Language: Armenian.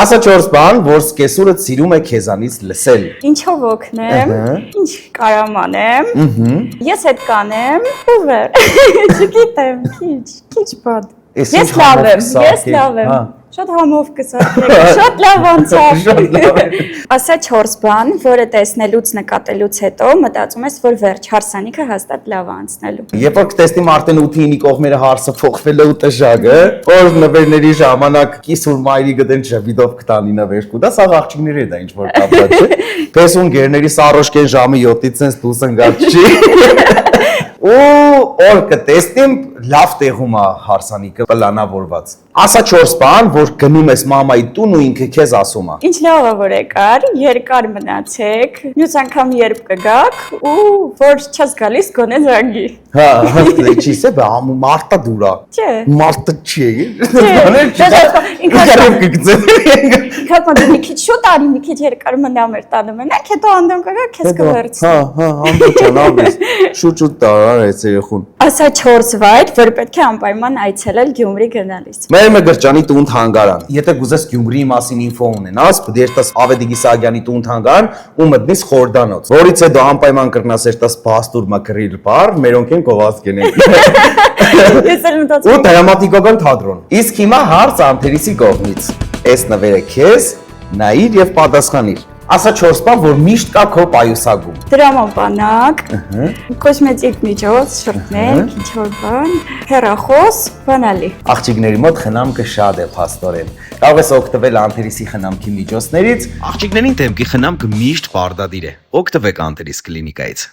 Ասա 4 բան, որ սկեսուրը սիրում է քեզանից լսել։ Ինչով օգնեմ, ինչ կարամ անեմ, ես հետ կանեմ, ու վեր, չգիտեմ, քիչ բան։ Ես լավ եմ, շատ համով կսարքեք, շատ լավ անցավ։ Ասա 4 բան, որը տեսնելուց նկատելուց հետո մտածում ես, որ վերջ հարսանիքը հաստատ լավ անցնելու։ Երբ որ կտեսնի Մարտեն 8-9 կողմերը հարսը փոխվել է ու տժագը, որ նվերների ժամանակ կիսուր մայրի գտեն շվիդով կտանի նվեր կուտա, սա աղջիկների է դա ինչ որ կապված չէ։ Փեսուն գերների սարոշկեն ժամը 7-ից sense դուրս ընկած չի։ Ու օր կտեսնեմ լավ տեղում է հարսանիքը պլանավորված։ Ասա 4 բան, որ գնում ես մամայի տուն ու ինքը քեզ ասում է։ Ինչ լավ է որ եկար, երկար մնացեք, մյուս անգամ երբ կգաք ու որ չես գալիս գոնե զանգի։ Հա, հստակ չի, սա մարտա դուրա։ Չէ։ Մարտը չի։ Ինքան կգծեմ։ Ինքան մի քիչ շուտ արի, մի քիչ երկար մնամ էր տանը մենակ, հետո անդամ կգա քեզ կվերցնի։ Հա, ամբողջան ավես։ Շուտ տար այս երախուն։ Ասա 4 վայր, որ պետք է անպայման այցելել Գյումրի գնալիս։ Մեր Մգրճանի տուն թանգարան։ Եթե գուզես Գյումրիի մասին ինֆո ունենաս, պետք է երտաս Ավետիքի Սահակյանի տուն թանգարան ու մտնես խորդանոց։ Որից հետո անպայման կրնաս երտաս փաստուր մկրիլ բար, մերոնք են գովաց կենեն։ Ես էլ մտածում Ու դրամատիկական թատրոն։ Իսկ հիմա հարց Անթերիսի կողմից։ Այս նվերը քեզ նայիր եւ պատասխանիր։ Ասա 4 բան, որ միշտ կա քո պայուսագում։ դրամապանակ, կոսմետիկ միջոց, շրթներ, քիչ բան, հեռախոս, բանալի։ Աղջիկների մոտ խնամքը շատ է փաստորեն։ Կարող ես օգտվել Անթերիսի խնամքի միջոցներից։ Աղջիկներին դեմքի խնամքը միշտ պարտադիր է։ Օգտվեք Անթերիս կլինիկայից։